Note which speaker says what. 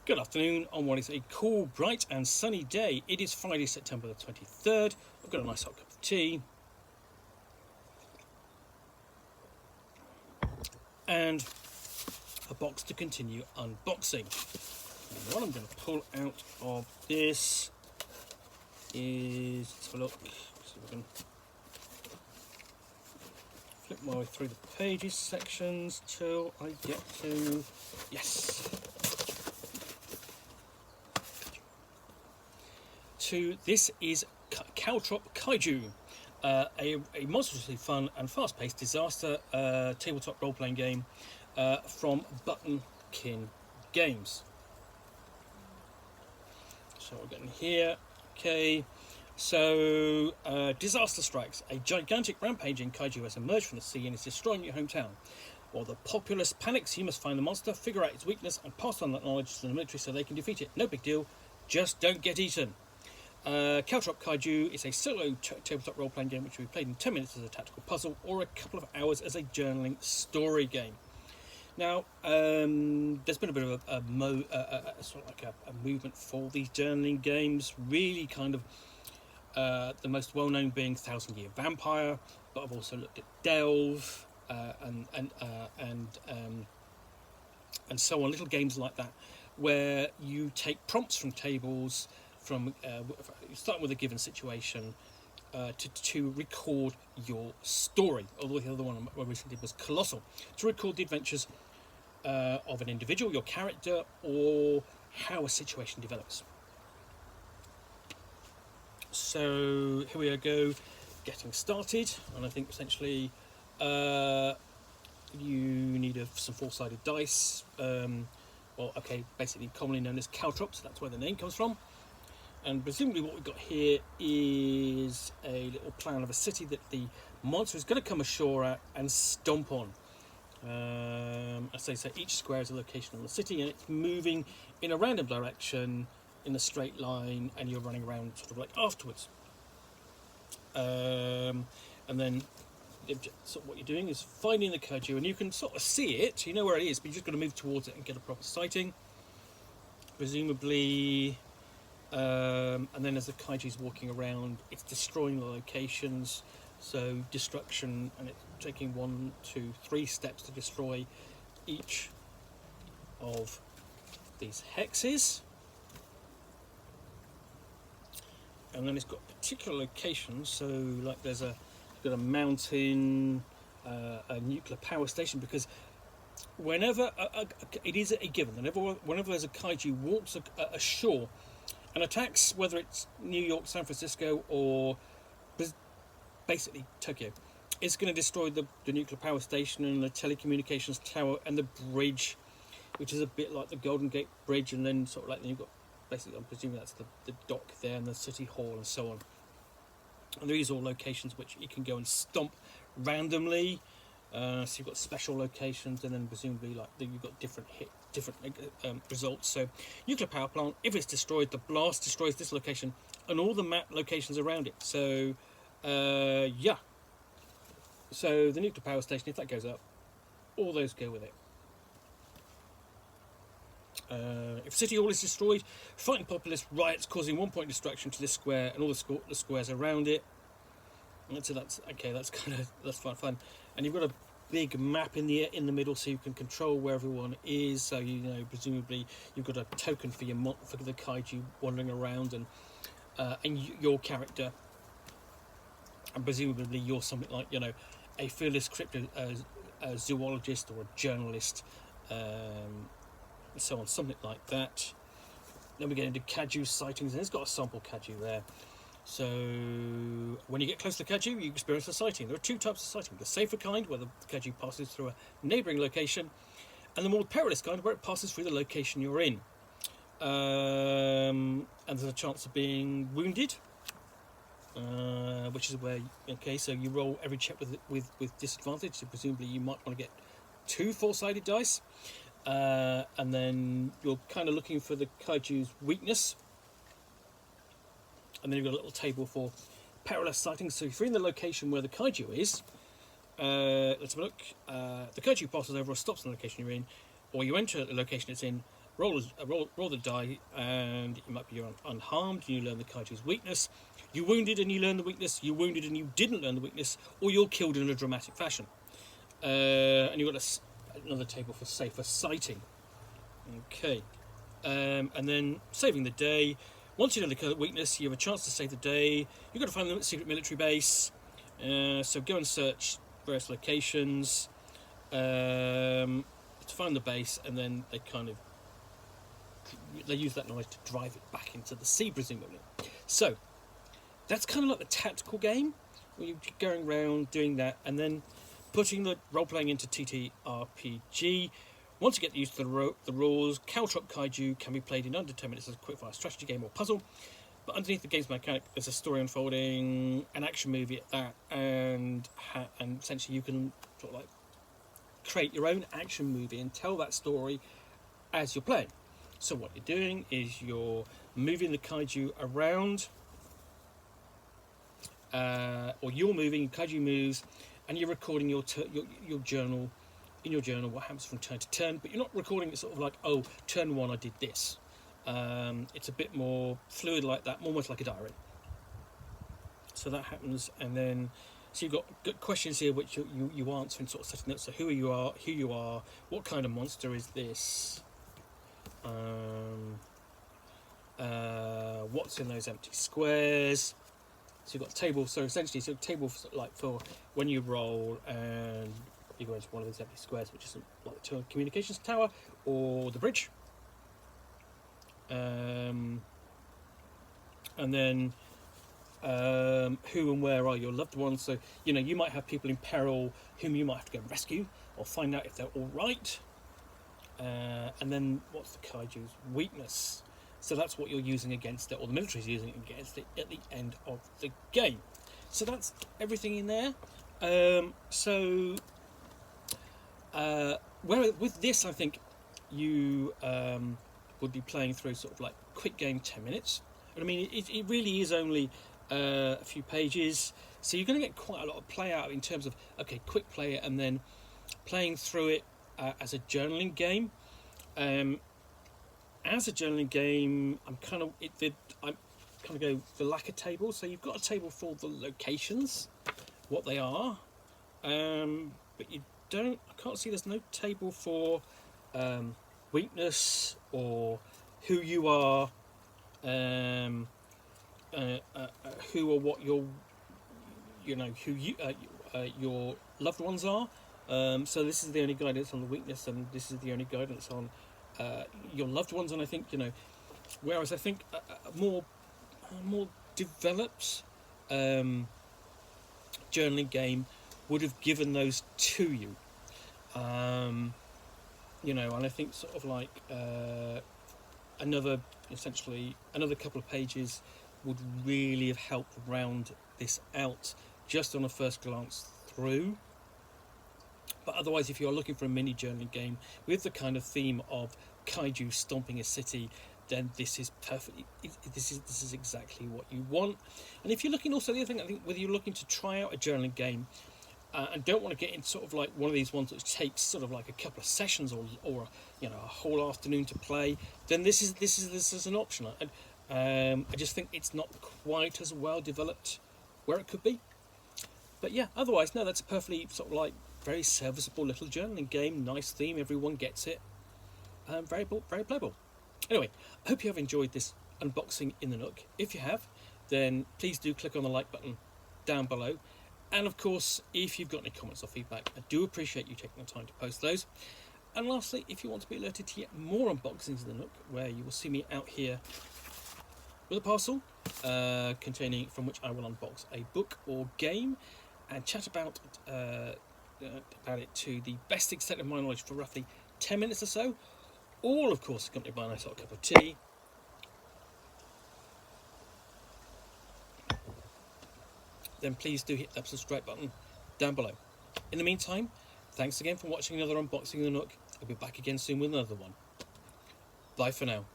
Speaker 1: Good afternoon on what is a cool, bright and sunny day. It is Friday, September the 23rd. I've got a nice hot cup of tea. And a box to continue unboxing. And what I'm going to pull out of this is, let's have a look, see if I can flip my way through the pages sections till I get to, yes, this is Caltrop Kaiju, a monstrously fun and fast-paced disaster tabletop role-playing game from Buttonkin Games. So we're getting here. Okay, so disaster strikes. A gigantic rampaging kaiju has emerged from the sea and is destroying your hometown. While the populace panics, you must find the monster, figure out its weakness, and pass on that knowledge to the military so they can defeat it. No big deal, just don't get eaten. Caltrop Kaiju is a solo tabletop role-playing game which will be played in 10 minutes as a tactical puzzle or a couple of hours as a journaling story game. Now, there's been a bit of a sort of like a movement for these journaling games. Really, kind of the most well-known being 1,000 Year Vampire, but I've also looked at Delve and so on. Little games like that, where you take prompts from tables. From starting with a given situation to record your story. Although the other one I recently did was Colossal, to record the adventures of an individual, your character, or how a situation develops. So here we go, getting started, and I think essentially you need some four-sided dice. Basically commonly known as Caltrop, so that's where the name comes from. And presumably what we've got here is a little plan of a city that the monster is going to come ashore at and stomp on. As they say, each square is a location on the city, and it's moving in a random direction in a straight line, and you're running around sort of like afterwards. And then sort of what you're doing is finding the kaiju, and you can sort of see it, you know where it is, but you're just going to move towards it and get a proper sighting. Presumably... and then as the kaiju's walking around, it's destroying the locations, so destruction, and it's taking 1, 2, 3 steps to destroy each of these hexes. And then it's got particular locations, so like you've got a mountain, a nuclear power station, because whenever it is a given, whenever there's a kaiju walks ashore and attacks, whether it's New York, San Francisco, or basically Tokyo, it's going to destroy the nuclear power station and the telecommunications tower and the bridge, which is a bit like the Golden Gate Bridge, and then sort of like, then you've got, basically, I'm presuming that's the dock there, and the city hall and so on. And these are all locations which you can go and stomp randomly. So you've got special locations, and then presumably you've got different results. So nuclear power plant, if it's destroyed, the blast destroys this location and all the map locations around it. So so the nuclear power station, if that goes up, all those go with it. If City Hall is destroyed, fighting populace riots causing 1 point destruction to this square and all the squares around it. And so that's fun. And you've got a big map in the middle, so you can control where everyone is. So presumably you've got a token for for the kaiju wandering around, and your character, and presumably you're something like a fearless cryptozoologist or a journalist, so on, something like that. Then we get into kaiju sightings, and it's got a sample kaiju there. So when you get close to the kaiju, you experience a sighting. There are 2 types of sighting: the safer kind, where the kaiju passes through a neighbouring location, and the more perilous kind, where it passes through the location you're in. And there's a chance of being wounded, which is where, so you roll every check with disadvantage. So presumably you might want to get 2 4-sided dice, and then you're kind of looking for the kaiju's weakness. And then you've got a little table for perilous sightings. So if you're in the location where the kaiju is, let's have a look. The kaiju passes over or stops in the location you're in, or you enter the location it's in, roll the die, and you might be unharmed. And you learn the kaiju's weakness. You wounded and you learn the weakness. You wounded and you didn't learn the weakness, or you're killed in a dramatic fashion. And you've got another table for safer sighting. Okay, and then saving the day. Once you know the weakness, you have a chance to save the day. You've got to find the secret military base. So go and search various locations to find the base, and then they use that knowledge to drive it back into the sea, presumably. So that's kind of like the tactical game, where you're going around doing that, and then putting the role-playing into TTRPG. Once you get used to the rules, Caltrop Kaiju can be played in under 10 minutes as a quick-fire strategy game or puzzle. But underneath the game's mechanic, there's a story unfolding, an action movie at that, and essentially you can sort of like create your own action movie and tell that story as you're playing. So what you're doing is you're moving the kaiju around, or you're moving, kaiju moves, and you're recording your journal. In your journal, what happens from turn to turn, but you're not recording it sort of like, oh, turn 1 I did this. It's a bit more fluid like that, almost like a diary. So that happens, and then so you've got good questions here which you answer and sort of setting up. So who you are, what kind of monster is this, what's in those empty squares. So you've got a table. So essentially, a table for when you roll, and you go into one of these empty squares, which is like the communications tower or the bridge. And then who and where are your loved ones? So you might have people in peril whom you might have to go and rescue or find out if they're all right. And then what's the kaiju's weakness? So that's what you're using against it, or the military's using it against it at the end of the game. So that's everything in there. Where with this, I think you would be playing through sort of like quick game 10 minutes. And I mean, it really is only a few pages, so you're going to get quite a lot of play out in terms of quick play it, and then playing through it as a journaling game. As a journaling game, I'm kind of go the lacquer table. So you've got a table for the locations, what they are, but you don't. I can't see. There's no table for weakness or who you are, who or what your your loved ones are. So this is the only guidance on the weakness, and this is the only guidance on your loved ones. And I think whereas I think a more developed journaling game would have given those to you. And I think sort of like another couple of pages would really have helped round this out just on a first glance through. But otherwise, if you're looking for a mini journaling game with the kind of theme of kaiju stomping a city, then this is perfectly. This is exactly what you want. And if you're looking, also the other thing, I think, whether you're looking to try out a journaling game and don't want to get in sort of like one of these ones that takes sort of like a couple of sessions or a whole afternoon to play, then this is an option. I just think it's not quite as well developed where it could be. But yeah, otherwise, no, that's a perfectly sort of like very serviceable little journaling game. Nice theme, everyone gets it. Very playable. Anyway, I hope you have enjoyed this unboxing in the Nook. If you have, then please do click on the like button down below. And of course, if you've got any comments or feedback, I do appreciate you taking the time to post those. And lastly, if you want to be alerted to yet more unboxings in the Nook, where you will see me out here with a parcel from which I will unbox a book or game and chat about it to the best extent of my knowledge for roughly 10 minutes or so, all of course accompanied by a nice hot cup of tea. Then please do hit that subscribe button down below. In the meantime, thanks again for watching another unboxing in the Nook. I'll be back again soon with another one. Bye for now.